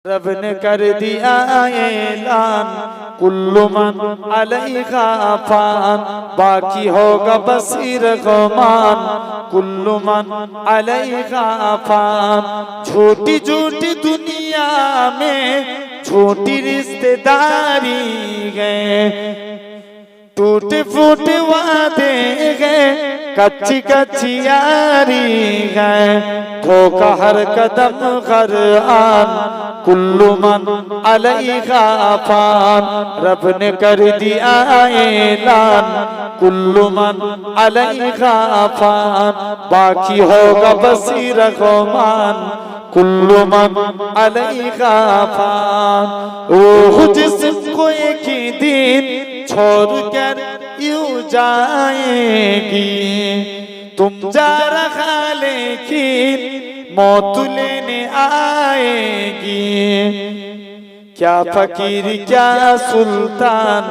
रब ने कर दिया ऐलान कुल्लु मन अलैहा फान, बाकी होगा बसीर गुमान कुल्लु मन अलैहा फान। छोटी छोटी दुनिया में छोटी रिश्तेदारी है, टूटे फूटे वादे गए, कच्ची कच्ची यारी है, धोखा हर कदम हर आन कुल्लु मन अलैहा फान। रब ने कर दिया ऐलान कुल्लु मन अलैहा फान, बाकी होगा बसीर गुमान कुल्लु मन अलैहा फान। वो जिसको एक ही दिन छोड़ कर यूं जाएगी, तुम जा रहा लेकिन मौत लेने आएगी। क्या फकीर क्या सुल्तान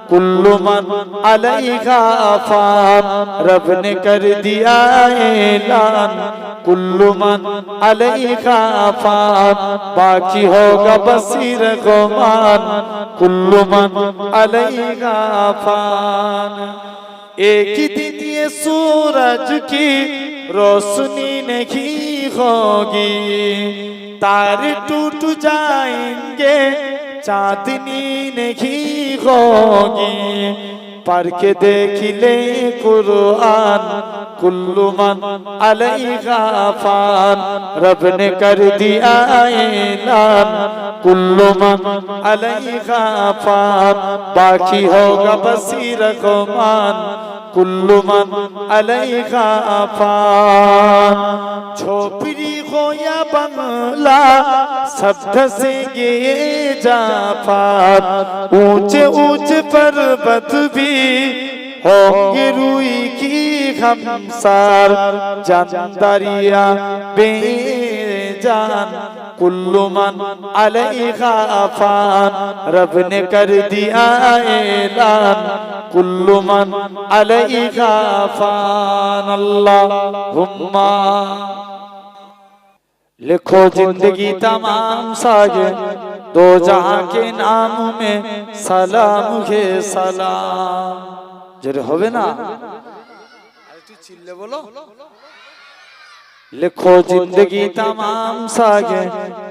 कुल्लु मन अलैहा फान। रब ने कर दिया ऐलान कुल्लु मन अलैहा फान, बाकी होगा बसीर गुमान कुल्लु मन अलैहा फान। एक ही दिन ये सूरज की रोशनी नहीं होगी, तारे टूट जाएंगे चांदनी नहीं होगी। पढ़ के देख ले कुरान कुल्लु मन अलैहा फान। रब ने कर दिया ऐलान कुल्लु मन अलैहा फान, बाकी होगा बसीर गुमान कुल्लु मन अलैहा फान। झोपड़ी हो या बंगला शब्द से ये जाफार, ऊंचे ऊंचे पर्वत भी होंगे रूई की हमसार। जानदारिया बेजान कुल्लु मन अलैहा फान। रब ने कर दिया ऐलान कुल्लु मन अलैहा फान। अल्लाहुम्मा लिखो जिंदगी तमाम सागे दो जहां के नाम में सलाम है सलाम। जरे होवे ना একটু চিল্লে বলো। लिखो जिंदगी तमाम सागे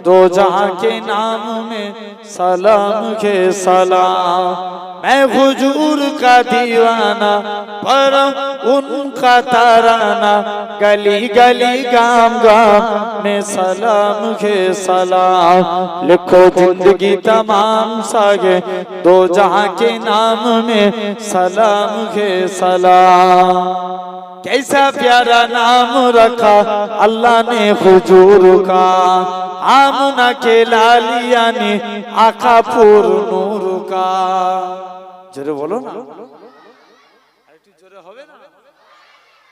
दो जहां के नाम में सलाम के सलाम। मैं हुजूर का दीवाना पर उनका ताराना, गली गली गाम गाम में सलाम के सलाम। लिखो जिंदगी तमाम सागे दो जहां के नाम में सलाम के सलाम। कैसा प्यारा नाम रखा अल्लाह ने हुजूर का, आमना के लालिया ने आका पुर नूर का। जरे बोलो ना जरे होवे ना।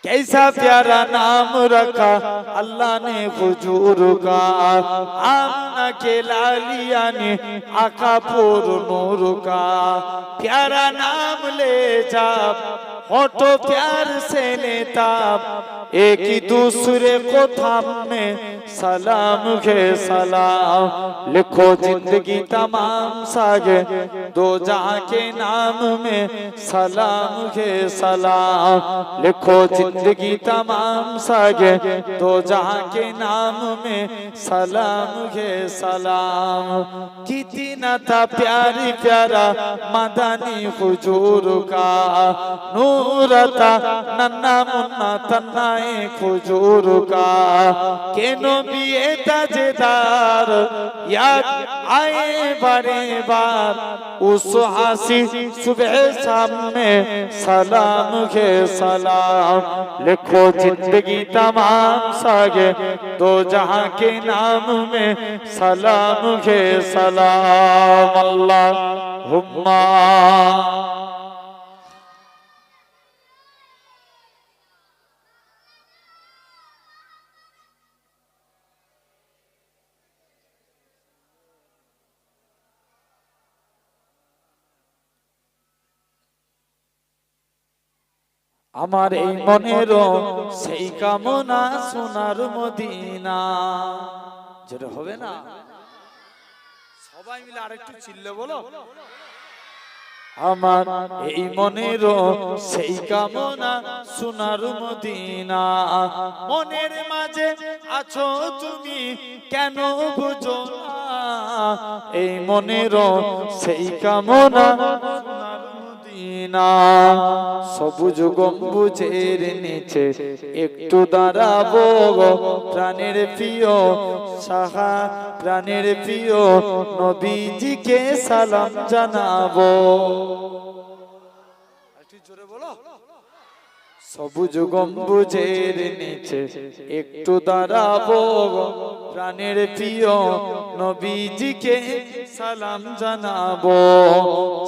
कैसा प्यारा नाम रखा अल्लाह ने हुजूर का, आमना के लालिया ने आका पुर नूर का। प्यारा नाम ले जा होठों प्यार से लेता, एक ही दूसरे को थामे सलाम है सलाम। लिखो जिंदगी तमाम सागे दो जहां के नाम में सलाम है सलाम। लिखो जिंदगी तमाम सागे दो जहां के नाम में सलाम है सलाम। कितना था प्यारी प्यारा मदनी हुजूर का, नूरता नन्ना मुन्ना तन्नाए हुजूर का। केनो बिये ताजेदार याद आए बारे बार, उस हासी सुबह सामने सलाम के सलाम। लिखो जिंदगी तमाम सागे दो जहां के नाम में सलाम के सलाम। अल्लाहुम्मा আমার এই মনেরও সেই কামনা সোনার মদিনা। যেটা হবে না সবাই মিলে আরেকটু চিল্লে বলো। আমার এই মনের সেই কামনা সোনার মদিনা, মনের মাঝে আছো তুমি কেন বুঝো না, এই মনের সেই কামনা সোনার মদিনা। সবুজ গম্বুজের নিচে একটু দাঁড়াবো, প্রাণের প্রিয় সাহা প্রাণের প্রিয় নবীজিকে সালাম জানাবো। জোরে বলো। সবুজ গম্বুজের নিচে একটু দাঁড়াবো, প্রাণের প্রিয় নবীজিকে সালাম জানাবো।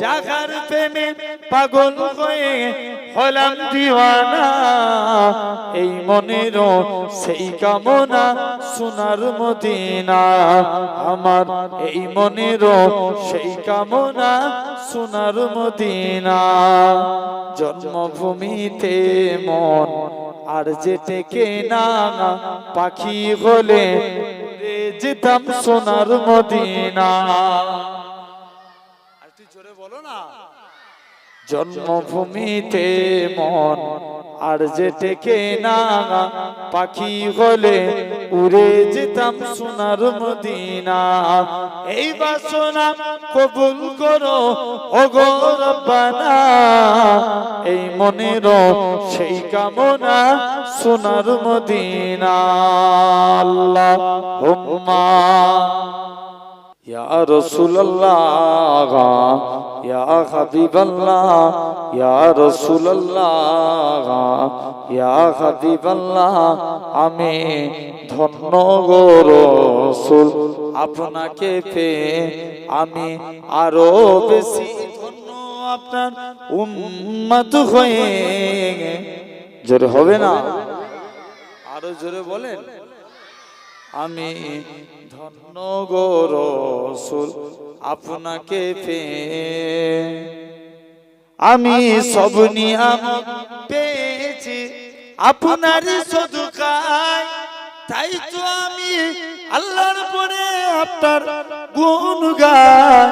জাগার প্রেমে পাগল হয়ে হলাম দিওয়ানা, এই মনের সেই কামনা সোনার মদিনা, আমার এই মনের সেই কামনা সোনার মদিনা। জন্মভূমিতে মন আর যে টেকে না, পাখি হলে যেতাম সোনার মদিনা। আর তুই জোরে বলো না। জন্মভূমিতে মন আর যে টেকে না, পাখি হলে উড়ে যেতাম সোনার মদিনা। এই বাসনা কবুল করো ওগো রব্বানা, এই মনের সেই কামনা সোনার মদিনা। আল্লাহুম্মা ইয়া রাসূলুল্লাহ ইয়া হাবিবাল্লাহ ইয়া রাসূলুল্লাহ ইয়া হাবিবাল্লাহ, আমি ধন্য গো রাসূল আপনাকে পেয়ে, আমি আরো বেশি ধন্য আপনার উম্মত হয়ে। জোরে হবে না, আরো জোরে বলেন। আমি ধন্য গো রাসূল আপনাকে পেয়ে, আমি সব নিয়ামত পেয়েছি আপনার সদকায়, তাই তো আমি আল্লাহর পরে আপনার গুণ গাই,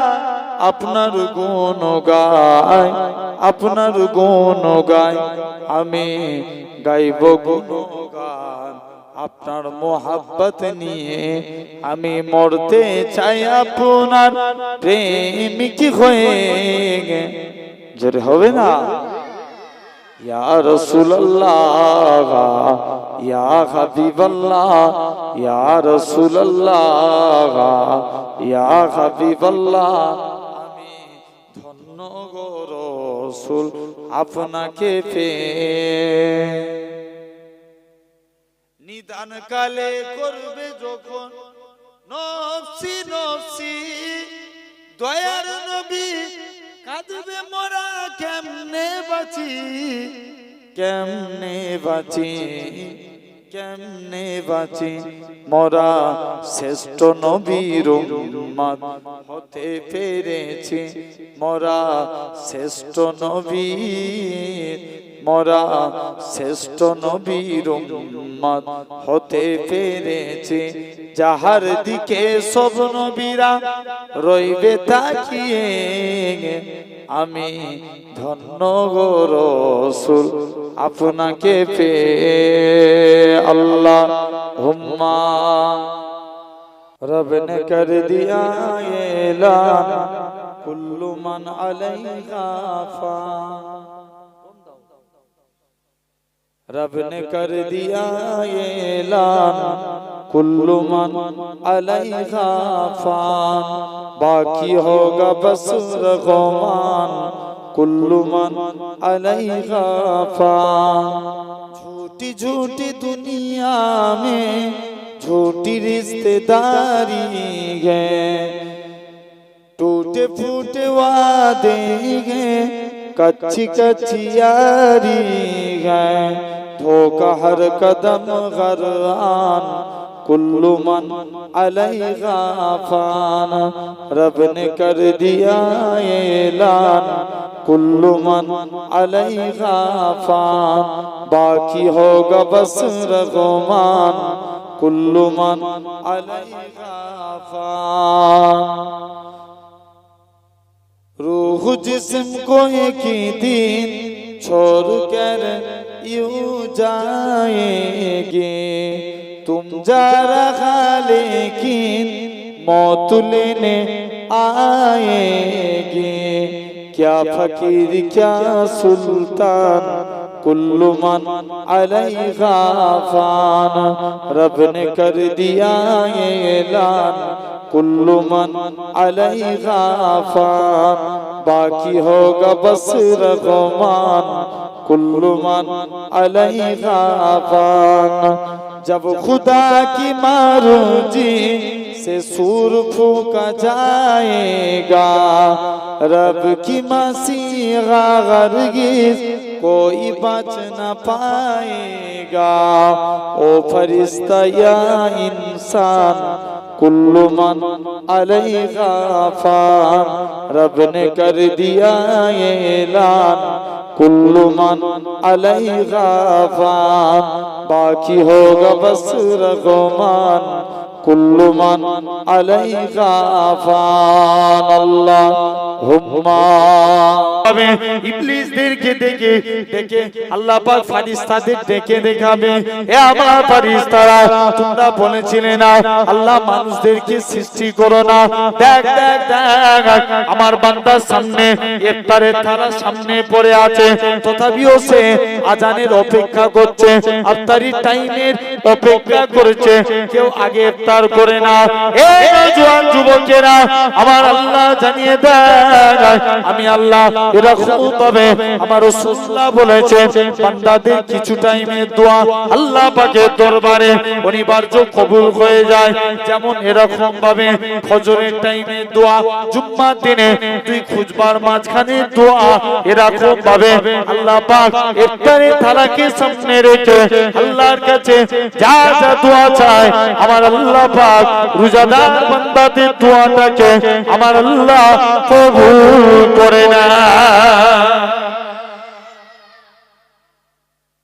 আপনার গুণ গাই, আপনার গুণ গাই, আমি গাইব গুণগান আপনার মোহাব্বত নিয়ে। আমি মরতে চাই আপনার প্রেমিক হয়ে। জোরে হবে না। ইয়া রাসূলুল্লাহ ইয়া হাবিবাল্লাহ ইয়া রাসূলুল্লাহ ইয়া হাবিবাল্লাহ, আমি ধন্য গো রাসূল আপনাকে পেয়ে। নিদান কালে করবে যখন নফসি নফসি, দয়ার নবী কাঁদবে মোরা কেমনে বাঁচি, কেমনে বাঁচি, কেমনে বাঁচি, মোরা শ্রেষ্ঠ নবীর উম্মত হতে পেরেছি, মোরা শ্রেষ্ঠ নবী, মোরা শ্রেষ্ঠ নবীর উম্মত হতে পেরেছি, যাহার দিকে সব নবীরা রইবে তাকিয়ে। আমি ধন্য গো রাসূল আপনাকে পেয়ে। আল্লাহুম্মা रब ने कर दिया ऐलान कुल्लु मन अलैहा फान, रब ने कर दिया ऐलान कुल्लु मन अलैहा फान, बाकी होगा बस रग़मान कुल्लु मन अलैहा फान। झूठी झूठी दुनिया में झूठी रिश्तेदारी है, टूटे फूटे वादे हैं, कच्ची कच्ची यारी है, धोखा हर कदम गरआन कुल्लु मन अलैहा फान, रब ने कर दिया ऐलान कुल्लु मन अलैहा फान, बाकी होगा बस रग़मान कुल्लु मन अलैहा फान। जिस्म को एक ही दिन छोड़ कर यूं जाएंगे, तुम जा रहा लेकिन मौत लेने आएंगे। क्या फकीर क्या सुल्तान कुल्लु मन अलैहा फान, रब ने कर दिया ये ऐलान कुल्लु मन अलैहा फान, बाकी होगा बस रग़मान कुल्लु मन अलैहा फान। जब खुदा की मर्ज़ी से सूर फूका जाएगा, रब की मसीहा हरगिज़ कोई बच न पाएगा। ओ फरिश्ता या इंसान कुल्लु मन अलैहा फान, रब ने कर दिया ये ऐलान कुल्लु मन अलैहा फान, बाकी होगा बस रग़मान कुल्लु मन अलैहा फान। अल्लाहुम्मा ইবলিসদেরকে দেখে দেখে আল্লাহ পাক ফেরেশতাদের ডেকে দেখাবে, এ আমার ফেরেশতারা তোমরা বলেছিলে না আল্লাহ মানুষদেরকে সৃষ্টি করো না, দেখ দেখ দেখ আমার বান্দার সামনে ইফতারের থালা সামনে পড়ে আছে, তথাপিও সে আজানের অপেক্ষা করছে, ইফতারির টাইমের অপেক্ষা করেছে, কেউ আগে ইফতার করে না। এই নওজোয়ান যুবকেরা আমার আল্লাহ জানিয়ে দেয় আমি আল্লাহ এরকম ভাবে আমার রাসূলুল্লাহ বলেছে বান্দাদের কিছু টাইমে দোয়া আল্লাহ পাকের দরবারে অনিবার্য কবুল হয়ে যায়। যেমন এরকম ভাবে ফজরের টাইমে দোয়া, জুম্মার দিনে দুই খুতবার মাঝখানে দোয়া, এরকম ভাবে আল্লাহ পাক ইফতারের থালাকে সামনে রেখে আল্লাহর কাছে যা যা দোয়া চায় আমার আল্লাহ পাক রোজাদার বান্দাদের দোয়াটাকে আমার আল্লাহ কবুল করে না।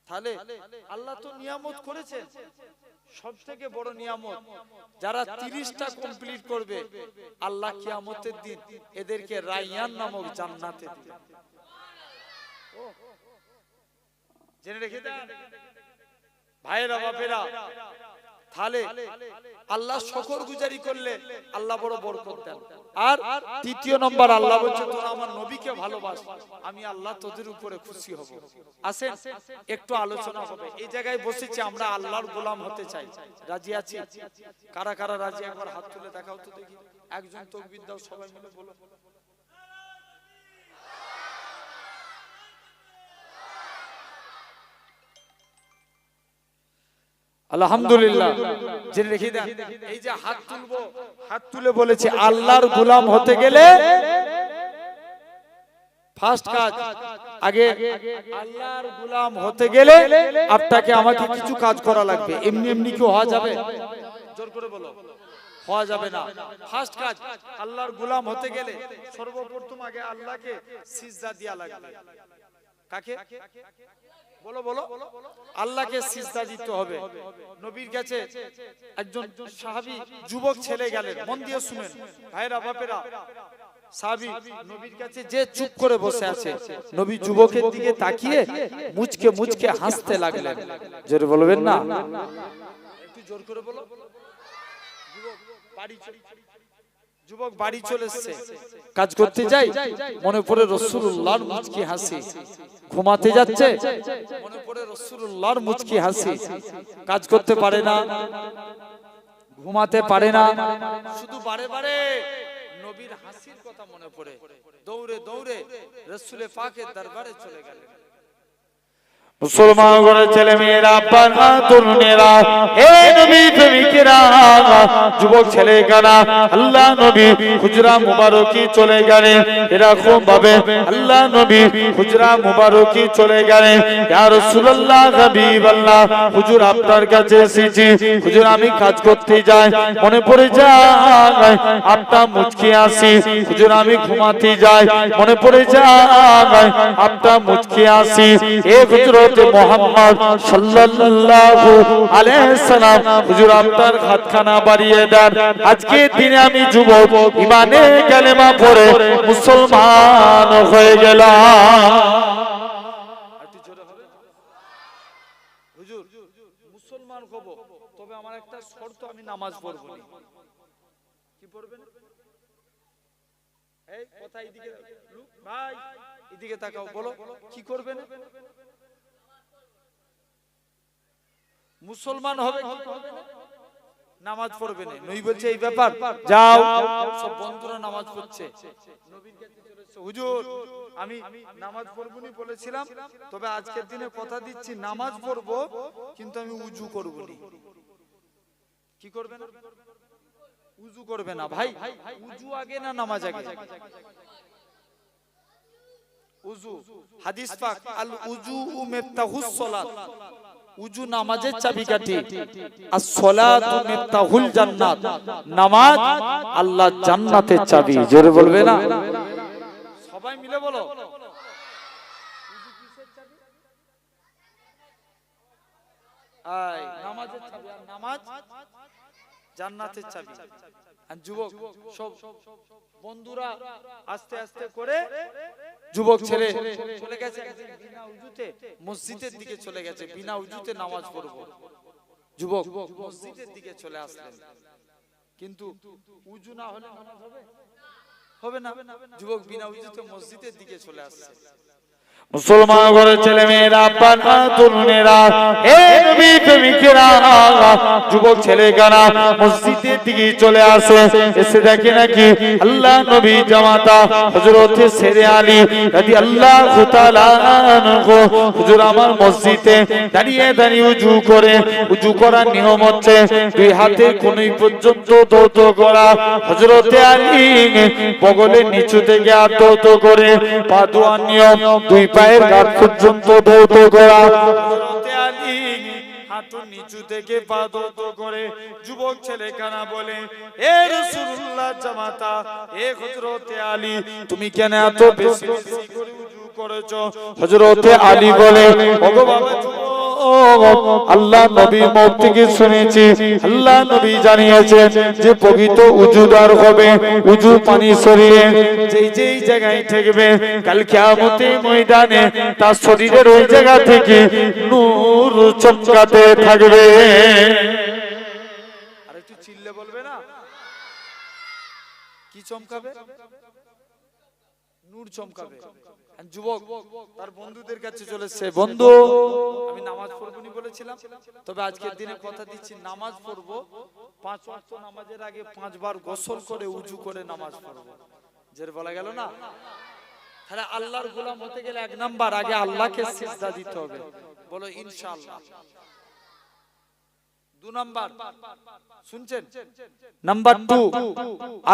তাহলে আল্লাহ তো নিয়ামত করেছে, সবথেকে বড় নিয়ামত যারা 30টা কমপ্লিট করবে আল্লাহ কিয়ামতের দিন এদেরকে রায়্যান নামক জান্নাতে দিবেন। জেনে রেখে দেন ভাইরা বাপেরা, তাহলে আল্লাহ শুকরগুজারি করলে আল্লাহ বড় বরকত দেন। আর তৃতীয় নম্বর আল্লাহ বলছে তোরা আমার নবীকে ভালোবাস, আমি আল্লাহ তোদের উপরে খুশি হব। আসেন একটু আলোচনা হবে। এই জায়গায় বসেছি আমরা আল্লাহর গোলাম হতে চাই, রাজি আছি? কারা কারা রাজি একবার হাত তুলে দেখাও তো দেখি। একজন তাকবীর দাও, সবাই মিলে বলো। আলহামদুলিল্লাহ। জেনে রেখে দেন এই যে হাত তুলবো, হাত তুলে বলেছে আল্লাহর গোলাম হতে গেলে ফার্স্ট কাজ আগে আল্লাহর গোলাম হতে গেলে আপনাকে আমাকে কিছু কাজ করা লাগবে। এমনি এমনি কি হওয়া যাবে? জোর করে বলো, হওয়া যাবে না। ফার্স্ট কাজ আল্লাহর গোলাম হতে গেলে সর্বপ্রথম আগে আল্লাহকে সিজদা দেয়া লাগবে। কাকে? বলো বলো। আল্লাহকে সিজদা দিতে হবে। নবীর কাছে একজন সাহাবী যুবক ছেলে গেলেন, মন দিয়ে শুনেন ভাইরা বাপেরা। সাহাবী নবীর কাছে যে চুপ করে বসে আছে, নবী যুবকের দিকে তাকিয়ে মুচকে মুচকে হাসতে লাগলেন। জোরে বলবেন না? একটু জোর করে বলো। যুবক বাড়ি চলে এসেছে, কাজ করতে যাই মনে পড়ে রাসূলুল্লাহর মুচকি হাসি। ঘুমাতে যাচ্ছে মনে পড়ে রাসূলুল্লাহর মুচকি হাসি। কাজ করতে পারে না, ঘুমাতে পারে না, শুধু বারে বারে নবীর হাসির কথা মনে পড়ে দৌড়ে দৌড়ে রাসূলে পাকের দরবারে চলে গেলেন। মুসলমান ঘরের ছেলে মেয়েরা, আব্বারা, তরুণেরা, হে নবী প্রেমিকেরা, যুবক ছেলে কারা আল্লাহ নবী হুজরা মুবারকি চলে গেলেন। এরকম ভাবে আল্লাহ নবী হুজরা মুবারকি চলে গেলেন। ইয়া রাসূলুল্লাহ, হাবিবাল্লাহ, হুজুর আপনার কাছে এসেছি, হুজুর আমি কাজ করতে যাই মনে পড়ে যায় আপনার মুচকি আসি, হুজুর আমি ঘুমাতে যাই মনে পড়ে যায় আপনার মুচকি আসি। এ হুজুর হযরত মুহাম্মদ সাল্লাল্লাহু আলাইহি সাল্লাম হুজুর আপনার হাতখানা বাড়িয়ে দেন। আজকে দিনে আমি যুবক ঈমানে কালেমা পড়ে মুসলমান হয়ে গেলাম। একটু জোরে হবে হুজুর, মুসলমান হব, তবে আমার একটা শর্ত, আমি নামাজ পড়ব না। কি পড়বেন? এই কথা এদিকে ভাই, এদিকে তাকাও, বলো কি করবেন? মুসলমান হবে, কি করবে না? নামাজ পড়বে না। নবী বলছে এই ব্যাপার, যাও। সব বন্ধুরা নামাজ পড়ছে, নবীর কাছে চলেছে, হুজুর আমি নামাজ পড়বনি বলেছিলাম, তবে আজকের দিনে কথা দিচ্ছি নামাজ পড়বো, কিন্তু আমি উজু করব না। কি করবে না? উজু করবে না। ভাই উজু আগে না নামাজ আগে? উজু, হাদিস পাক আল উজু মিফতাহুস সালাত, উজু নামাজের চাবিকাঠি, আর সালাতু মিফতাহুল জান্নাত, নামাজ আল্লাহ জান্নাতের চাবি। জোরে বলবে না? সবাই মিলে বলো, উজু কিসের চাবি? আয় নামাজের চাবি, আর নামাজ জান্নাতের চাবি। আর যুবক সব বন্ধুরা আস্তে আস্তে করে যুবক ছেলে চলে গেছে বিনা উজুতে, মসজিদের দিকে চলে গেছে, বিনা উজুতে নামাজ পড়বো। যুবক মসজিদের দিকে চলে আসলেন, কিন্তু উজু না হলে নামাজ হবে? হবে না। যুবক বিনা উজুতে মসজিদের দিকে চলে আসছে। মুসলমান ঘরের ছেলে মেয়েরা, আব্বা তরুণেরা, হে নবী প্রেমিকেরা, যুবক ছেলেরা মসজিদের দিকে চলে আসে। এসে দেখে নাকি আল্লাহ নবী জামাতা হযরত শেরে আলী রাদিয়াল্লাহু তাআলা আনহু হুজুর আমার মসজিদে দাঁড়িয়ে দাঁড়িয়ে উজু করে। উজু করার নিয়ম হচ্ছে দুই হাতে কনুই পর্যন্ত দৌত করা। হযরত আলী বগলের নিচু থেকে হাত দৌত করে, পা ধোয়ার নিয়ম দুই পায়ের গাঁট পর্যন্ত দৌত করা। হযরত আলী হাঁটু নিচু থেকে পা দৌত করে। যুবক ছেলে কানা বলে, এ রাসূলুল্লাহ জামাতা, এ হযরত আলী, তুমি কেন এত বেশি বেশি করে উজু করেছো? হযরত আলী বলে, ওগো বাবা আল্লাহ নবীর মুখ থেকে শুনেছি, আল্লাহ নবী জানিয়েছেন যে পবিত্র উজুদার হবে, উজু পানি শরীরে যেই যেই জায়গায় ঠেকবে, কাল কিয়ামতের ময়দানে তার শরীরের ওই জায়গা থেকে নূর চমকাতে থাকবে। আর একটু চিল্লে বলবে না? কি চমকাবে? নূর চমকাবে। যুবক তার বন্ধুদের কাছে চলেছে, বন্ধু আমি নামাজ পড়বনি বলেছিলাম, তবে আজকের দিনে কথা দিচ্ছি নামাজ পড়বো, 5 ওয়াক্ত নামাজের আগে 5 বার গোসল করে উজু করে নামাজ পড়বো। যের বলা গেল না, তাহলে আল্লাহর গোলাম হতে গেলে 1 নাম্বার আগে আল্লাহকে সিজদা দিতে হবে, বলো ইনশাআল্লাহ। 2 নাম্বার শুনছেন, নাম্বার 2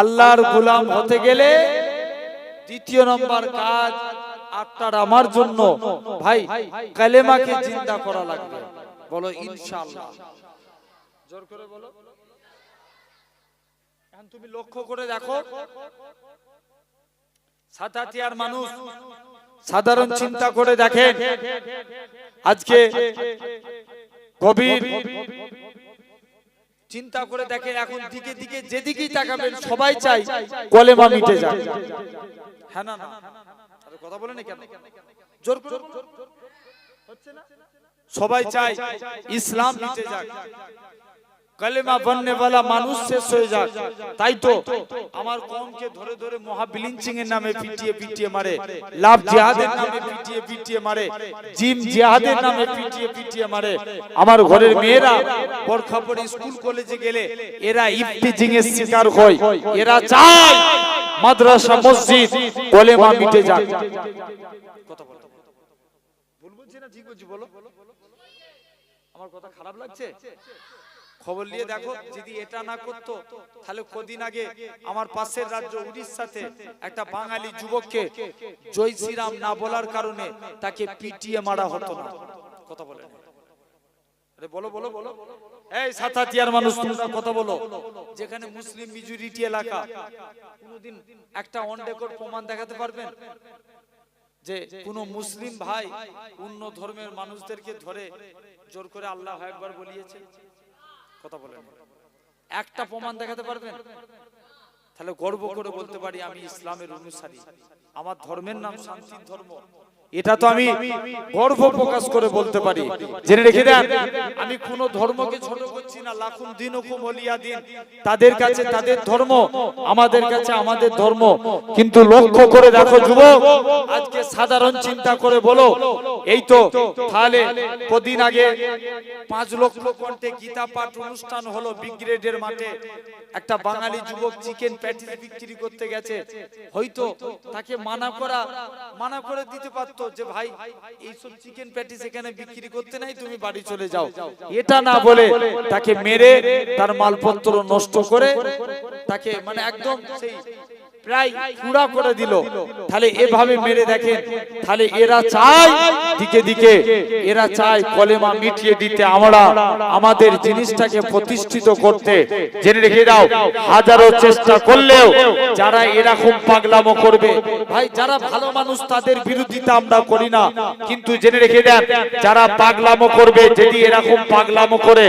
আল্লাহর গোলাম হতে গেলে দ্বিতীয় নম্বর কাজ আপনার আমার জন্য ভাই কালেমাকে জিন্দা করা লাগবে, বলো ইনশাআল্লাহ। জোর করে বলো। এখন তুমি লক্ষ্য করে দেখো, সাতাতিয়ার মানুষ সাধারণ চিন্তা করে দেখেন, আজকে গভীর চিন্তা করে দেখেন, এখন দিকে দিকে যেদিকেই তাকাবেন সবাই চাই কলেমা মিটে যায়। হ্যাঁ না না, আরে কথা বলেন না কেন? জোর করে হচ্ছে না? সবাই চাই ইসলাম মিটে যাক, কলেমা পড়নে वाला মানুষ শেষ হয়ে যাক। তাই তো আমার কওমকে ধরে ধরে মহাবিলিঞ্চিং এর নামে পিটিয়ে পিটিয়ে মারে, লাভ জিহাদের নামে পিটিয়ে পিটিয়ে মারে, জিম জিহাদের নামে পিটিয়ে পিটিয়ে মারে। আমার ঘরের মেয়েরা বোরখা পরে স্কুল কলেজে গেলে এরা ইফতিজিং এর শিকার হয়। এরা চায় মাদ্রাসা মসজিদ কলেমা মিটে যাক। কথা বলো, ভুল বলছি না ঠিক বলছি? বলো, আমার কথা খারাপ লাগছে? খবর নিয়ে দেখো, যদি এটা না করতো তাহলে কদিন আগে আমার পাশের রাজ্য উড়িষ্যাতে একটা বাঙালি যুবককে জয় শ্রীরাম না বলার কারণে তাকে পিটিয়ে মারা হতো না। কথা বলে, আরে বলো বলো বলো, এই সাতাতিয়ার মানুষ তোমরা কথা বলো, যেখানে মুসলিম মেজরিটি এলাকা, কোনদিন একটা অন রেকর্ড প্রমাণ দেখাতে পারবেন? যে কোন মুসলিম ভাই অন্য ধর্মের মানুষদেরকে ধরে জোর করে আল্লাহু আকবার বলিয়েছে? কথা বলেন, একটা প্রমাণ দেখাতে পারবেন? তাহলে গর্ব করে বলতে পারি আমি ইসলামের অনুসারী, আমার ধর্মের নাম শান্তির ধর্ম। এটা তো আমি গর্ব প্রকাশ করে বলতে পারি। জেনে রেখে দেন, আমি কোন ধর্মকে ছোট করছি না। লাকুম দীনুকুম ওয়ালিয়া দিন, তাদের কাছে তাদের ধর্ম, আমাদের কাছে আমাদের ধর্ম। কিন্তু লক্ষ্য করে দেখো যুবক, আজকে সাধারণ চিন্তা করে বলো, এই তো তাহলে কদিন আগে 5 লক্ষ কণ্ঠে গীতা পাঠ অনুষ্ঠান হলো ব্রিগেডের মাঠে। একটা বাঙালি যুবক চিকেন প্যাটিস বিক্রি করতে গেছে, হয়তো তাকে মানা করে দিতে পারতো যে ভাই এইসব চিকেন প্যাটিস এখানে বিক্রি করতে নাই, তুমি বাড়ি চলে যাও। এটা না বলে তাকে মেরে তার মালপত্র নষ্ট করে তাকে মানে একদম সেই প্রায় পুরা করে দিল। তাহলে এভাবে মেরে দেখেন, তাহলে এরা চায় দিকে দিকে, এরা চায় কলেমা মিটিয়ে দিতে, আমরা আমাদের জিনিসটাকে প্রতিষ্ঠিত করতে। জেনে রেখে দাও, হাজারো চেষ্টা করলেও যারা এরকম পাগলামো করবে, ভাই যারা ভালো মানুষ তাদের বিরোধিতা আমরা করি না, কিন্তু জেনে রেখে দেন যারা পাগলামো করবে, যদি এরকম পাগলামো করে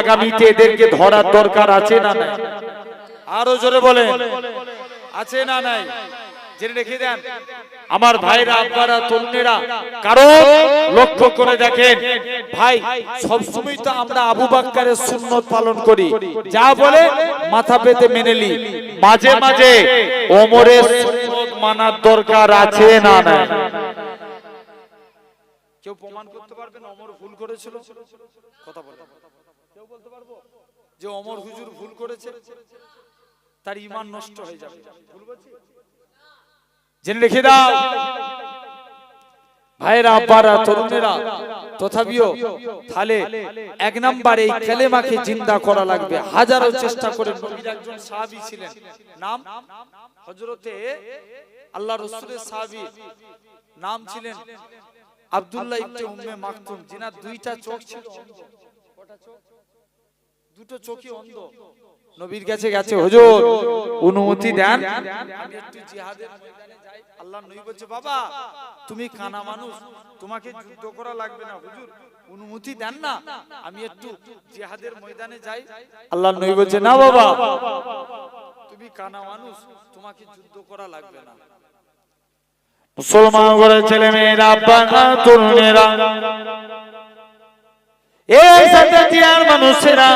আগামীতে এদেরকে ধরার দরকার আছে না নাই? আরো জোরে বলেন, আছে না নাই? জেনে রেখে দেন আমার ভাইরা, আপনারা তরুণেরা, কারণ লক্ষ্য করে দেখেন ভাই, সব সময় তো আমরা আবু বকরের সুন্নাত পালন করি, যা বলে মাথা পেতে মেনে নি। মাঝে মাঝে ওমরের সুন্নাত মানার দরকার আছে না নাই? কেউ প্রমাণ করতে পারবেন ওমর ভুল করেছিল? কথা বলে কেউ বলতে পারবো যে ওমর হুজুর ভুল করেছে? তার ঈমান নষ্ট হয়ে যাবে। ভুল বলছি? জেনে রেখে দাও ভাইরা, আব্বারা, তরুণেরা, তথাপিও তাহলে 1 নম্বরে এই কালেমাকে জিন্দা করা লাগবে। হাজারো চেষ্টা করে নবীর একজন সাহাবী ছিলেন, নাম হযরতে আল্লাহ রাসূলের সাহাবী, নাম ছিলেন আব্দুল্লাহ ইবনে উম্মে মাকতুম, যিনার 2টা চোখ ছিল অন্ধ। কটা চোখ? 2টো চোখই অন্ধ। নবীর কাছে গেছে, হুজুর অনুমতি দেন, আমি একটু জিহাদের ময়দানে যাই। আল্লাহর নবী বলছে, বাবা তুমি কানা মানুষ, তোমাকে যুদ্ধ করা লাগবে না, হুজুর অনুমতি দেন না, আমি একটু জিহাদের ময়দানে যাই। আল্লাহর নবী বলছে, না বাবা তুমি কানা মানুষ, তোমাকে যুদ্ধ করা লাগবে না। মুসলমান ঘরের ছেলে মেয়েরা, আব্বা তরুণেরা, এই সাদাতিয়ার মানুষেরা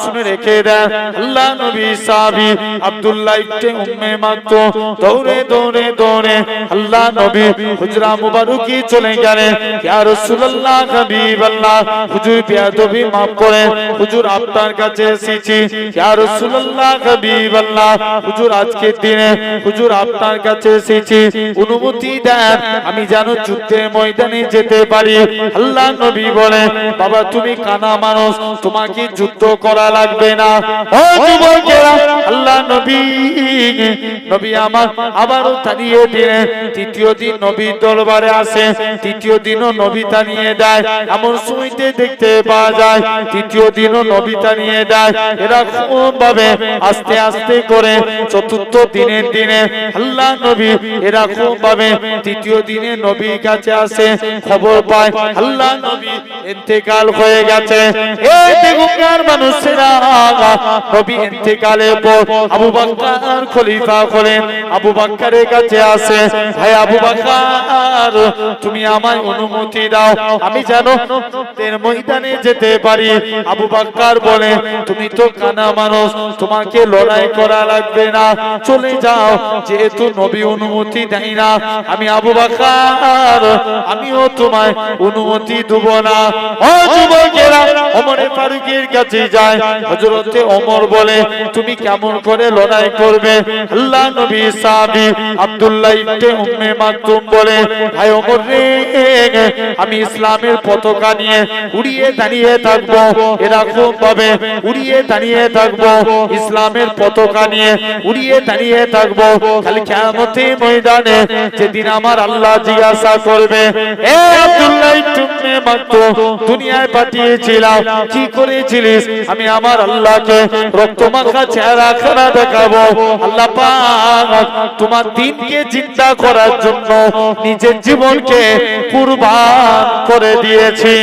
শুনে রেখে দেন, আল্লাহ নবী সাহাবী আব্দুল্লাহ ইবনে উম্মে মাকতুম দৌড়ে দৌড়ে দৌড়ে আল্লাহ নবী হুজরা মুবারকি চলে গেলেন। ইয়া রাসূলুল্লাহ, হাবিবাল্লাহ, হুজুর বেয়াদবি maaf করেন, হুজুর আপনার কাছে এসেছি। ইয়া রাসূলুল্লাহ, হাবিবাল্লাহ, হুজুর আজকের দিনে হুজুর আপনার কাছে এসেছি, অনুমতি দেন আমি যেন যুদ্ধের ময়দানে যেতে পারি। আল্লাহ নবী বলেন, বাবা তুমি কানা মানুষ, তোমাকে যুদ্ধ করা লাগবে না। ও যুবকেরা, আল্লাহ নবী আমার আবারও তাড়িয়ে দিলেন। তৃতীয় দিন নবী দরবারে আসে, তৃতীয় দিনও নবী তাড়িয়ে দেয়। এমন সময়তে দেখতে পাওয়া যায় তৃতীয় দিনও নবী তাড়িয়ে দেয়। এরকম ভাবে আস্তে আস্তে করে চতুর্থ দিনের দিনে আল্লাহ নবী এরকম ভাবে তৃতীয় দিনে নবীর কাছে আসে, খবর পায় আল্লাহ নবী ইন্তেকাল হয়ে গেছে। এই বেগুনার মানুষেরা, নবী ইন্তেকালের পর আবু বকর খলিফা হলেন। আবু বকরের কাছে আসে, ভাই আবু বকর তুমি আমায় অনুমতি দাও, আমি যেন যুদ্ধের ময়দানে যেতে পারি। আবু বকর বলে, তুমি তো কানা মানুষ, তোমাকে লড়াই করা লাগবে না, চলে যাও। যেহেতু নবী অনুমতি দেয় না, আমি আবু বকর আমিও তোমায় অনুমতি দেব না। ও যুবকেরা, ওমর ফারুকের কাছে যায়। হযরতে ওমর বলে, তুমি কেমন করে লড়াই করবে? আল্লাহ নবী সাহাবী আব্দুল্লাহ ইবনে উম্মে মাকতুম বলে, ভাই ওমর রে, আমি ইসলামের পতাকা নিয়ে উড়িয়ে দাঁড়িয়ে থাকবো, এরকম ভাবে উড়িয়ে দাঁড়িয়ে থাকবো, ইসলামের পতাকা নিয়ে উড়িয়ে দাঁড়িয়ে থাকবো। খালি কিয়ামতের ময়দানে যেদিন আমার আল্লাহ জিজ্ঞাসা করবে, এ আব্দুল্লাহ ইবনে উম্মে মাকতুম, দুনিয়া দুনিয়ায় পাঠিয়েছিলাম, কি করেছিলিস? আমি আমার আল্লাহকে রক্তমাখা চেহারাখানা দেখাবো। আল্লাহ পাক তোমার দ্বীনকে জিন্দা করার জন্য নিজের জীবনকে কুরবান করে দিয়েছে।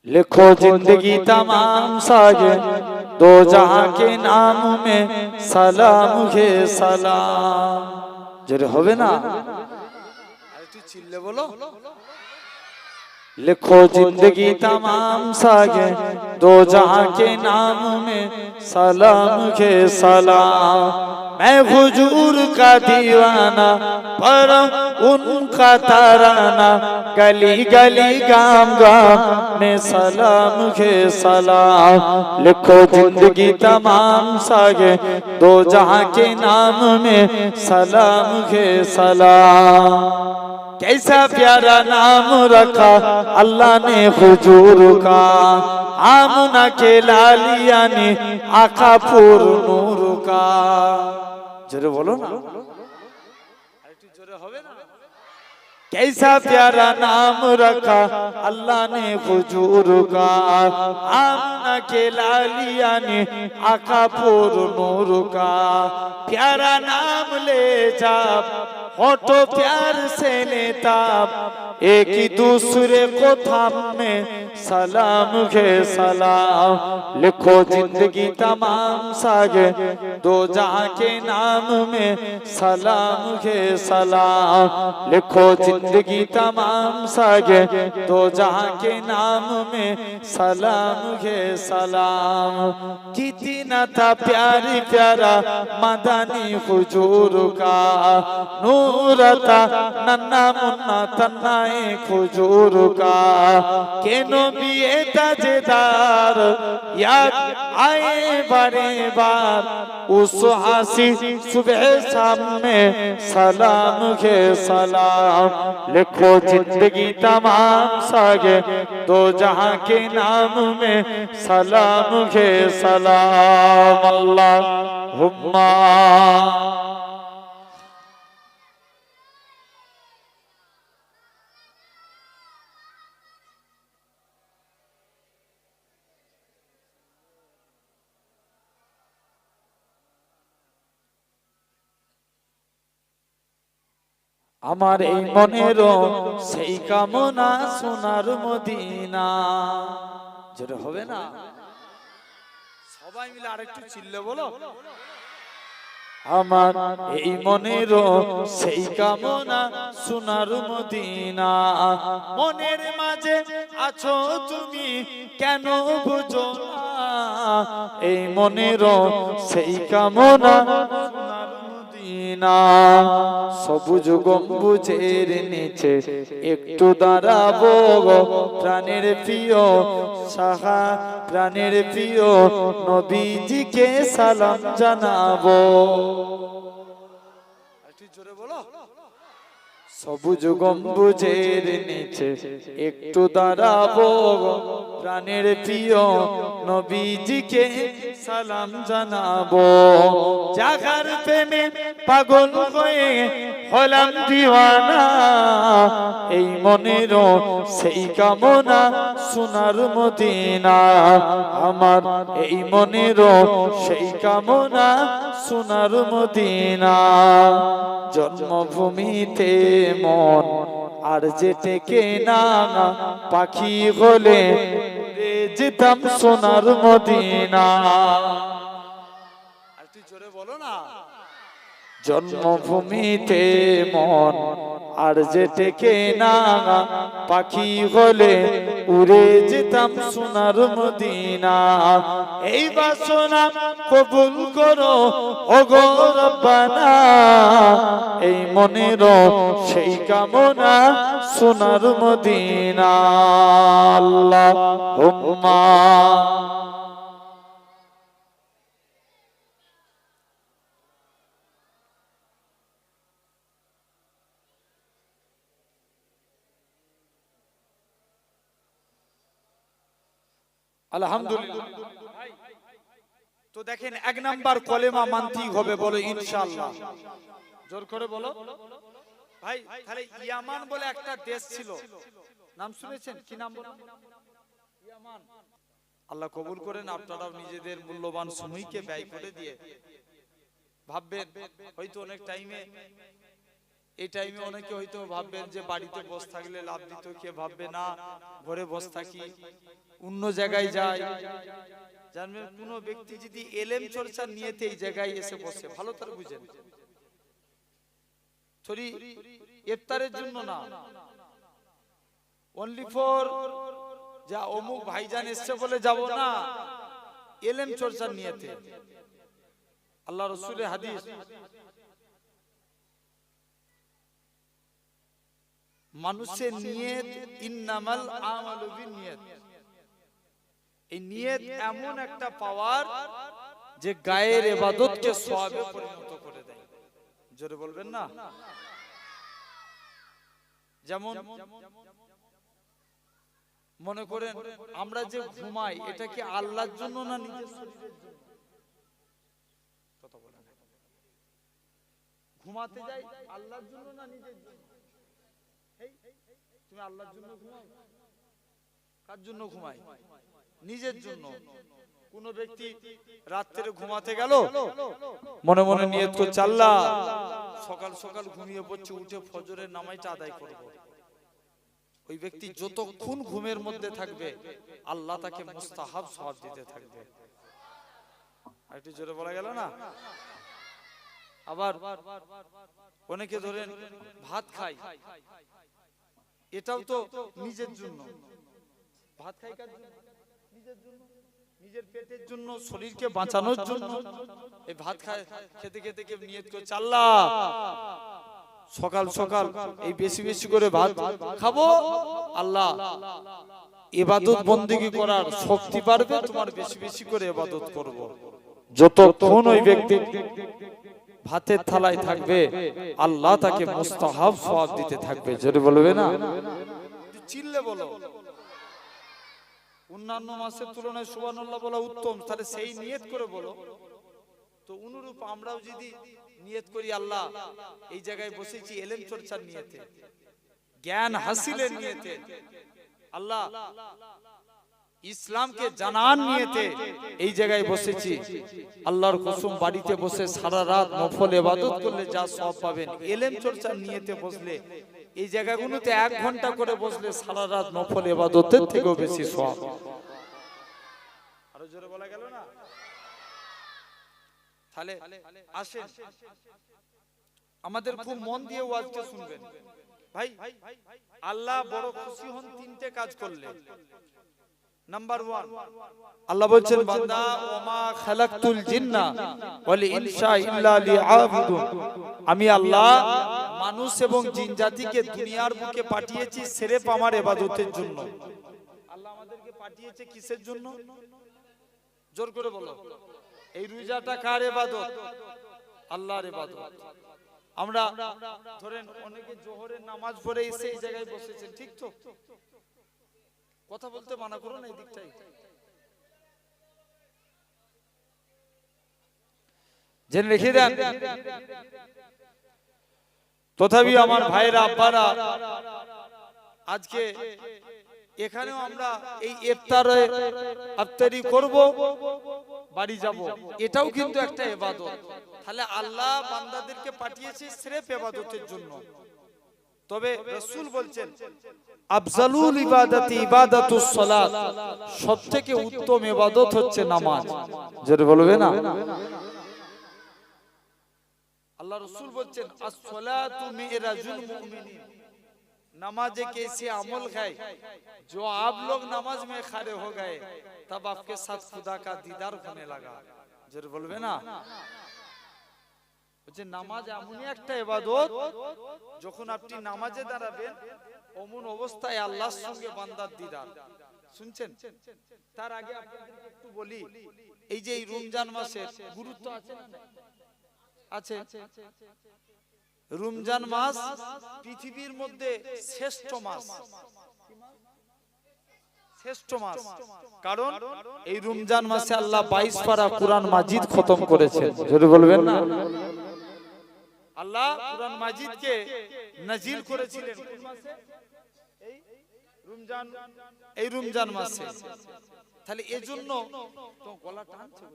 लिखो जिंदगी तमाम सागे दो जहां के नाम में सलाम है सलाम। जरे होवे ना একটু চিল্লে বলো। लिखो जिंदगी तमाम सागे दो जहां के नाम में सलाम है सलाम। मैं हुजूर का दीवाना पर उनका ताराना गली गली गाम गाम में सलाम है सलाम। लिखो जिंदगी तमाम सागे दो जहां के नाम में सलाम है सलाम। कैसा प्यारा नाम रखा अल्लाह ने हुजूर का, आमना के लालिया ने आका पुर नूर का। जोरे बोलो ना, जोरे होवे ना। कैसा प्यारा नाम रखा अल्लाह ने हुजूर का, आमना के लालिया ने आका पुर नूर का। प्यारा नाम ले जा होठो प्यार से लेताब, एक ही दूसरे को थामे सलाम है सलाम। लिखो जिंदगी तमाम सागे दो जहां के नाम में सलाम है सलाम। लिखो जिंदगी तमाम सागे दो जहां के नाम में सलाम है सलाम। कितना था प्यारी प्यारा मदनी हुजूर का, नूरता नन्ना मुन्ना तन्ना एक हुजूर का। केनो बिये ताजेदार याद आए बारे बार, उस हासी सुबह शाम में सलाम है सलाम। लिखो जिंदगी तमाम सागे दो जहां के नाम में सलाम है सलाम। अल्लाहुम्मा আমার এই মনেরও সেই কামনা সোনার মদিনা। যেটা হবে না সবাই মিলে আরেকটু চিল্লে বলো। আমার এই মনেরও সেই কামনা সোনার মদিনা। মনের মাঝে আছো তুমি কেন বুঝো না, এই মনেরও সেই কামনা সোনার মদিনা। সবুজ গম্বুজের নিচে একটু দাঁড়াবো গো, প্রাণের প্রিয় সাহা প্রাণের প্রিয় নবীজিকে সালাম জানাবো। জোরে বলো। সবুজ গম্বুজের নিচে একটু দাঁড়াবো গো, প্রাণের প্রিয় নবীজিকে সালাম জানাবো। জাগার প্রেমে পাগল হয়ে হলাম দিওয়ানা, এই মনেরও সেই কামনা সোনার মদিনা। আমার এই মনেরও সেই কামনা সোনার মদিনা। জন্মভূমিতে মন আর যে টেকে না, পাখি হলে যেতাম সোনার মদিনা। আর তুই জোরে বলো না। জন্মভূমিতে মন আর যে টেকে না, পাখি হলে উড়ে যেতাম সোনার মদিনা। এই বাসনা কবুল করো ওগো রব্বানা, এই মনেরও সেই কামনা সোনার মদিনা। আল্লাহুম্মা আলহামদুলিল্লাহ। তো দেখেন, এক নাম্বার কলেমা মানতেই হবে, বলো ইনশাআল্লাহ, জোর করে বলো ভাই। তাহলে ইয়ামান বলে একটা দেশ ছিল, নাম শুনেছেন? কি নাম বলো? ইয়ামান। আল্লাহ কবুল করেন, আপনারাও নিজেদের মূল্যবান সময়কে ব্যয় করে দিয়ে ভাববেন, হয়তো অনেক টাইমে, এই টাইমে অনেকে হয়তো ভাববেন যে বাড়িতে বসে থাকলে লাভ দিত, কে ভাববে না ঘরে বসে থাকি, অন্য জায়গায় যাই। জানবেন, কোন ব্যক্তি যদি এলেম চর্চা নিয়েতে এই জায়গায় এসে বসে, ভালো তার বুঝেন, সরি ইফতারের জন্য না, অনলি ফর যা অমুক ভাইজান এসছে বলে যাব না, এলেম চর্চা নিয়েতে। আল্লাহ রাসূলের হাদিস, মানুষের নিয়ত, ইন্নামাল আমালু বিনিয়াত। এই নিয়ত এমন একটা পাওয়ার যে গায়ের ইবাদতকে সওয়াবে পরিণত করে দেয়। জোরে বলবেন না? যেমন মনে করেন আমরা যে ঘুমাই, এটা কি আল্লাহর জন্য না নিজের শরীরের জন্য? কথা বলেন। ঘুমাতে যাই আল্লাহর জন্য না নিজের জন্য? তুমি আল্লাহর জন্য ঘুমাও? কার জন্য ঘুমাই? নিজের জন্য। কোন ব্যক্তি রাত্রে ঘুমাতে গেল, মনে মনে নিয়ত করছে আল্লাহ সকাল সকাল ঘুমিয়ে পড়ছে, উঠে ফজরের নামাজটা আদায় করব। ওই ব্যক্তি যতক্ষণ ঘুমের মধ্যে থাকবে, আল্লাহ তাকে মুস্তাহাব সওয়াব দিতে থাকবে। একটু জোরে বলা গেল না? আবার অনেকে ধরেন ভাত খায়, এটাও তো নিজের জন্য। ভাত খাই কার জন্য? নিজের জন্য, নিজের পেটের জন্য, শরীরকে বাঁচানোর জন্য। এই ভাত খেতে খেতে কে নিয়ত করছে আল্লাহ সকাল সকাল এই বেশি বেশি করে ভাত খাবো, আল্লাহ ইবাদত বন্দেগী করার শক্তি বাড়বে, তোমার বেশি বেশি করে ইবাদত করব। যতক্ষণ ওই ব্যক্তি ভাতের থালায় থাকবে, আল্লাহ তাকে মুস্তাহাব সওয়াব দিতে থাকবে। জোরে বলবে না? চিল্লে বলো। অন্যান্য মাসের তুলনায় সুবহানাল্লাহ বলা উত্তম, তাহলে সেই নিয়ত করে বলো। তো অনুরূপ আমরাও যদি নিয়ত করি, আল্লাহ এই জায়গায় বসেছি ইলম চর্চার নিয়তে, জ্ঞান হাসিলের নিয়তে, আল্লাহ ইসলামকে জানার নিয়তে এই জায়গায় বসেছি, আল্লাহর কসম বাড়িতে বসে সারা রাত নফল ইবাদত করলে যা সওয়াব পাবেন, ইলম চর্চার নিয়তে বসলে এই জায়গাগুলোতে 1 ঘন্টা করে বসলে সারা রাত নফল ইবাদতের থেকেও বেশি সওয়াব। আরো জোরে বলা গেল না? তাহলে আসেন, আমাদের খুব মন দিয়ে ওয়াজটা শুনবেন ভাই। আল্লাহ বড় খুশি হন 3টে কাজ করলে। নাম্বার 1, আল্লাহ বলছেন বান্দা, ওমা খালাকতুল জিন্না ওয়াল ইনসা ইল্লা লিআবুদুন। আমি আল্লাহ মানুষ এবং জিন জাতিকে দুনিয়ার বুকে পাঠিয়েছি সির্ফ আমার ইবাদতের জন্য। আল্লাহ আমাদেরকে পাঠিয়েছে কিসের জন্য? জোর করে বলো। এই রোজাটা কার ইবাদত? আল্লাহর ইবাদত। আমরা ধরেন অনেকে জোহরের নামাজ পড়ে এসে এই জায়গায় বসেছেন, ঠিক তো? কথা বলতে মানা করো না, এই দিকটাই জেনে রেখে দেন। তথাপি আমার ভাইরা আব্বারা, আজকে এখানেও আমরা এই ইফতারি করব, বাড়ি যাব, এটাও কিন্তু একটা ইবাদত। তাহলে আল্লাহ বান্দাদেরকে পাঠিয়েছে সির্ফ ইবাদতের জন্য। তবে রাসূল বলছেন আফজালুল ইবাদাতি ইবাদাতুস সালাত, সবথেকে উত্তম ইবাদত হচ্ছে নামাজ। যেটা বলবে না? আল্লাহ রাসূল বলছেন আস-সালাতু মিরাজুল মুমিনিন, नमाज एक ऐसी अमल है जो आप लोग नमाज में खड़े हो गए तब आपके साथ खुदा का दीदार होने लगा। जरूर बोलबे ना? বলছে নামাজ এমনই একটা ইবাদত, যখন আপনি নামাজে দাঁড়াবেন অমন অবস্থায় আল্লাহর সঙ্গে বান্দার দিদার। শুনছেন? তার আগে আপনাদেরকে একটু বলি, এই যে এই রমজান মাসের গুরুত্ব আছে না? আছে। রমজান মাস পৃথিবীর মধ্যে শ্রেষ্ঠ মাস। শ্রেষ্ঠ মাস, কারণ এই রমজান মাসে আল্লাহ 22 পারা কুরআন মাজিদ খতম করেছেন। জোরে বলবেন না? আল্লাহ কুরআন মাজিদকে নাজিল করেছিলেন কোন মাসে? এই রমজান মাসে। তাহলে এজন্য তো গলা টানছে,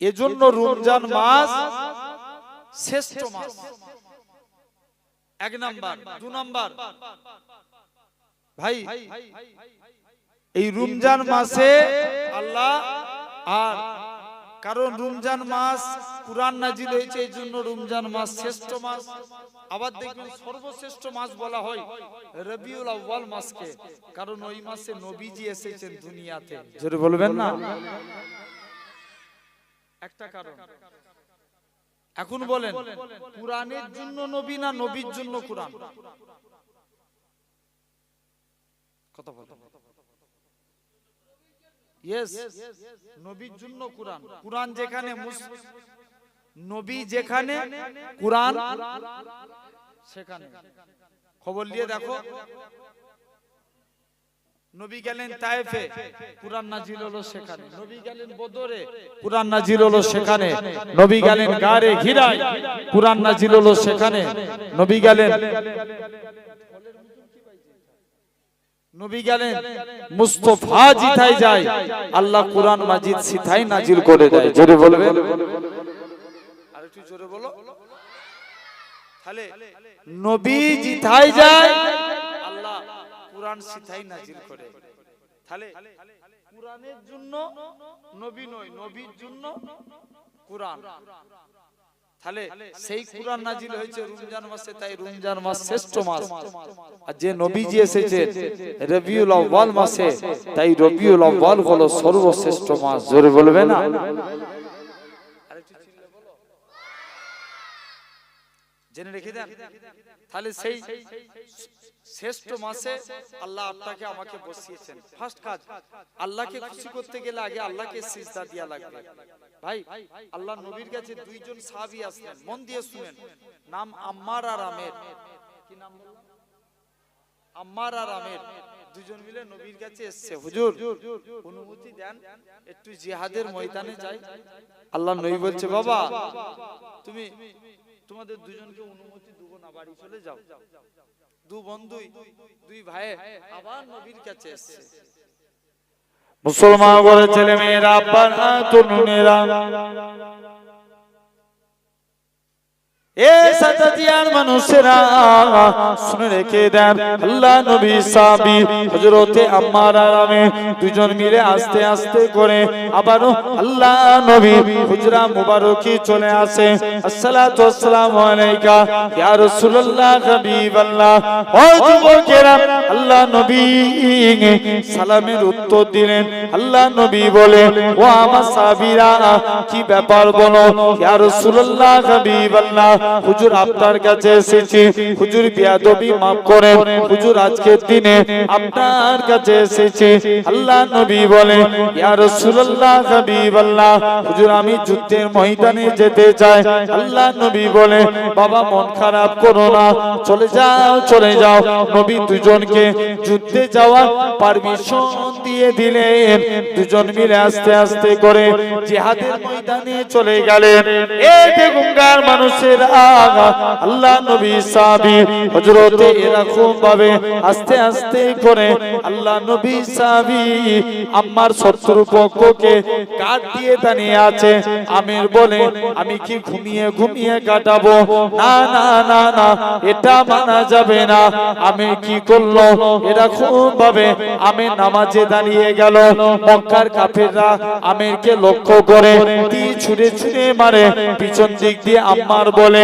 এজন্য রমজান মাস শ্রেষ্ঠ মাস, এক নাম্বার। দুই নাম্বার ভাই, এই রমজান মাসে আল্লাহ, আর কারণ রমজান মাস কুরআন নাজিল হয়েছে, এই জন্য রমজান মাস শ্রেষ্ঠ মাস। আবার দেখবেন সর্বশ্রেষ্ঠ মাস বলা হয় রবিউল আউয়াল মাসকে, কারণ ওই মাসে নবীজি এসেছেন দুনিয়াতে। জোরে বলবেন না? একটা কারণ। এখন বলেন, কুরআনের জন্য নবী না নবীর জন্য কুরআন? কথা বলেন। ইয়েস, নবীর জন্য কুরআন। কুরআন যেখানে, নবী যেখানে, কুরআন সেখানে। খবর নিয়ে দেখো, নবী গেলেন তায়েফে, কুরআন নাজিল হলো সেখানে। নবী গেলেন বদরে, কুরআন নাজিল হলো সেখানে। নবী গেলেন গারে হিরায়, কুরআন নাজিল হলো সেখানে। নবী গেলেন মুস্তাফা জিতাই যায়, আল্লাহ কুরআন মাজিদ সিথাই নাজিল করে দেয়। জোরে বলবেন, আর একটু জোরে বলো। তাহলে নবী জিতাই যায়, আল্লাহ কুরআন সিথাই নাজিল করে। তাহলে কুরআনের জন্য নবী নয়, নবীর জন্য কুরআন। তাহলে সেই কুরআন নাজিল হয়েছে রমজান মাসে, তাই রমজান মাস শ্রেষ্ঠ মাস। আর যে নবীজি এসেছে রবিউল আউয়াল মাসে, তাই রবিউল আউয়াল হলো সর্বশ্রেষ্ঠ মাস। জোরে বলবে না? জেনে রেখে দেন। তাহলে সেই শ্রেষ্ঠ মাসে আল্লাহ আপনাকে আমাকে বসিয়েছেন। ফার্স্ট কাজ, আল্লাহকে খুশি করতে গেলে আগে আল্লাহকে সিজদা দেয়া লাগবে। ভাই, আল্লাহ নবীর কাছে দুইজন সাহাবী আসলেন, মন দিয়ে শুনেন। নাম আম্মার আর আমের। কি নাম বললাম? আম্মার আর আমের। দুজন মিলে নবীর কাছে এসেছে, হুজুর অনুমতি দেন একটু জিহাদের ময়দানে যাই। আল্লাহ নবী বলছে, বাবা তুমি তোমাদের দুজনকে অনুমতি দেব না, বাড়ি চলে যাও। দু বন্ধুই, দুই ভাই আবার নবীর কাছে এসেছে। মুসলমান ঘরে ছেলে মেয়েরা, আব্বারা, তরুণেরা, এ সাতাদিয়ার মানুষেরা শুনে রেখে দেন, আল্লাহ নবী সাহাবী হযরতে আম্মার আর আমি দুজন মিলে আস্তে আস্তে করে আবারো আল্লাহ নবী হুজরা মুবারকি চলে আসে। আসসালাতু ওয়াসসালামু আলাইকা ইয়া রাসূলুল্লাহ হাবিবাল্লাহ। ও যুবকেরা, আল্লাহ নবী সালামের উত্তর দিলেন। আল্লাহ নবী বলে, ও আমার সাহাবীরা, কি ব্যাপার বলো? ইয়া রাসূলুল্লাহ হাবিবাল্লাহ, হুজুর আপনার কাছে এসেছি, হুজুর বেয়াদবি মাফ করেন, হুজুর আজকের দিনে আপনার কাছে এসেছি। আল্লাহ নবী বলে, ইয়া রাসূলুল্লাহ হাবিবাল্লাহ, হুজুর আমি যুদ্ধের ময়দানে যেতে চাই। আল্লাহ নবী বলে, বাবা মন খারাপ করো না, চলে যাও চলে যাও। নবী দুজনকে যুদ্ধে যাওয়ার পারমিশন দিয়ে দিলেন। দুজন মিলে আস্তে আস্তে করে জিহাদের ময়দানে চলে গেলেন। এই বেগুনগার মানুষের আল্লাহ নবী সাহাবী হযরতে এরকম ভাবে আস্তে আস্তে করে আল্লাহ নবী সাহাবী আম্মার শত্রু পক্ষকে কাট দিয়ে দাঁড়িয়ে আছে। আমির বলে, আমি কি ঘুমিয়ে ঘুমিয়ে কাটাবো? না না না না, এটা মানা যাবে না। আমি কি করলো? এরকম ভাবে আমি নামাজে দাঁড়িয়ে গেল। মক্কার কাফেররা আমিরকে লক্ষ্য করে তীর ছুঁড়ে ছুঁড়ে মারে। পিছন দিক দিয়ে আম্মার বলে,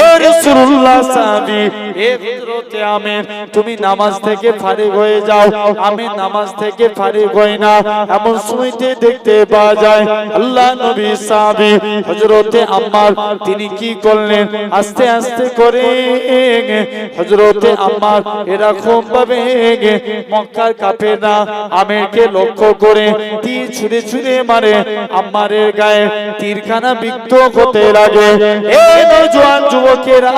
এ রাসূলুল্লাহ সাহাবী, এ হযরতে আমির, তুমি নামাজ থেকে ফারিগ হয়ে যাও। আমি নামাজ থেকে ফারিগ হই না। এমন সময়তে দেখতে পাওয়া যায় আল্লাহ নবী সাহাবী হযরতে আম্মার তিনি কি করলেন? আস্তে আস্তে করে হযরতে আম্মার এরকম ভাবে মক্কার কাফেররা আমি আমেরকে লক্ষ্য করে তীর ছুঁড়ে ছুঁড়ে মারে। আম্মারের গায়ে তীরখানা বিদ্ধ হতে লাগে। এই নওজোয়ান যুবকেরা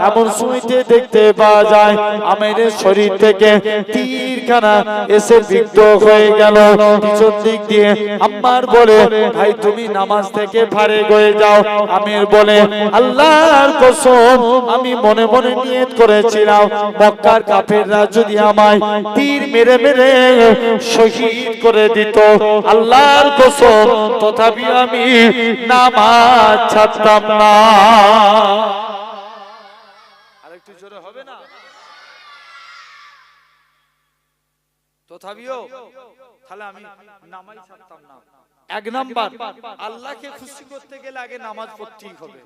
এমন সময়তে দেখতে পাওয়া যায় আমেরের শরীর থেকে তীরখানা এসে বিদ্ধ হয়ে গেল পিছন দিক দিয়ে। আম্মার বলে, ভাই তুমি নামাজ থেকে ফারেক হয়ে যাও। আমের বলে, আল্লাহর কসম আমি মনে মনে নিয়ত করেছিলাম মক্কার কাফেররা যদি আমায় তীর মেরে মেরে শহীদ করে দিত, আল্লাহর কসম তথাপি আমি নামাজ ছাড়তাম না। আরেকটু জোরে হবে না? তথাপিও তাহলে আমি নামাজ ছাড়তাম না। এক নাম্বার, আল্লাহকে খুশি করতে গেলে আগে নামাজ পড়তেই হবে,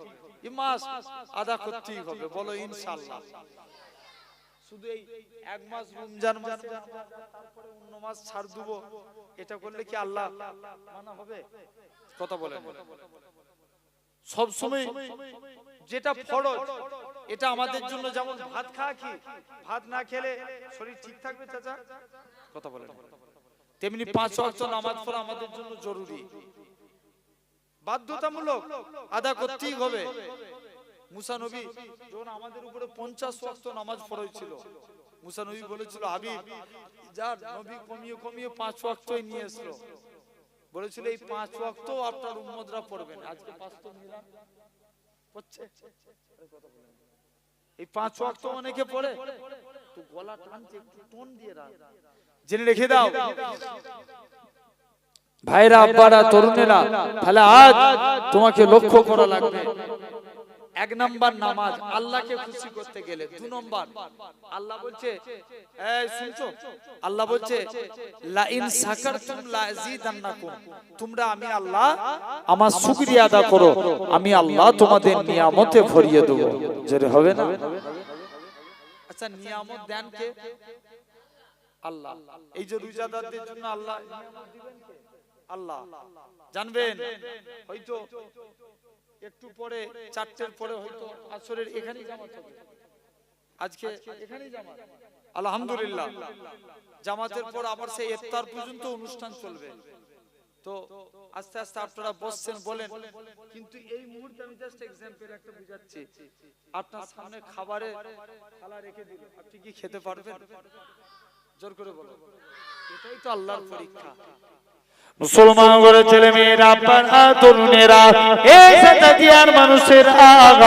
ইমাস আদা করতেই হবে। বলো ইনশাআল্লাহ। শুধু এই এক মাস রমজান মাস তারপরে অন্য মাস ছাড় দেব, এটা করলে কি আল্লাহ মানা হবে? কথা বলেন। সব সময় যেটা ফরজ এটা আমাদের জন্য, যেমন ভাত খাওয়া কি, ভাত না খেলে শরীর ঠিক থাকবে চাচা? কথা বলেন। তেমনি 5 ওয়াক্ত নামাজ পড়া আমাদের জন্য জরুরি, বাধ্যতামূলক, আদা করতেই হবে। মুসা নবী যখন আমাদের উপরে 50 ওয়াক্ত নামাজ ফরজ ছিল, মুসা নবী বলেছিল, হাবিব যার নবী কমিয়ে কমিয়ে 5 ওয়াক্তই নিয়ে আসলো, বলেছিল এই 5 ওয়াক্ত আপনার উম্মতরা পড়বেন। আজকে 5 তো মিলান পড়ছে, এই 5 ওয়াক্ত অনেকে পড়ে, তো গলা টানছে, একটু টোন দিয়ে রাখ, জেনে রেখে দাও ভাইরা, আব্বারা, তরুণেরা। তাহলে আজ তোমাকে লক্ষ্য করা লাগবে। এক নাম্বার নামাজ আল্লাহকে খুশি করতে গেলে। 2 নাম্বার আল্লাহ বলছে, এই শুনছো, আল্লাহ বলছে লা ইন শাকারতুম লা আযীদান্নাকুম, তোমরা আমি আল্লাহ আমার শুকরিয়া আদা করো, আমি আল্লাহ তোমাদের নিয়ামতে ভরিয়ে দেব। জোরে হবে না? আচ্ছা নিয়ামত দেন কে? আল্লাহ। এই যে রোজাদারদের জন্য আল্লাহ নিয়ামত দিবেন কে? আল্লাহ। জানবেন হয়তো একটু পরে 4টের পরে হয়তো আসরের এখানেই জামাত হবে, আজকে এখানেই জামাত, আলহামদুলিল্লাহ। জামাতের পর আবার সেই ইফতার পর্যন্ত অনুষ্ঠান চলবে। তো আস্তে আস্তে আপনারা বসছেন বলেন, কিন্তু এই মুহূর্তে আমি জাস্ট এক্সাম্পল একটা বুঝাচ্ছি। আপনার সামনে খাবারে থালা রেখে দিল, আপনি কি খেতে পারবেন? জোর করে বলুন। এটাই তো আল্লাহর পরীক্ষা। মুসলমান ঘরের ছেলে মেয়েরা, আপনারা তরুণেরা, এই সাদাদিয়ার মানুষের আগা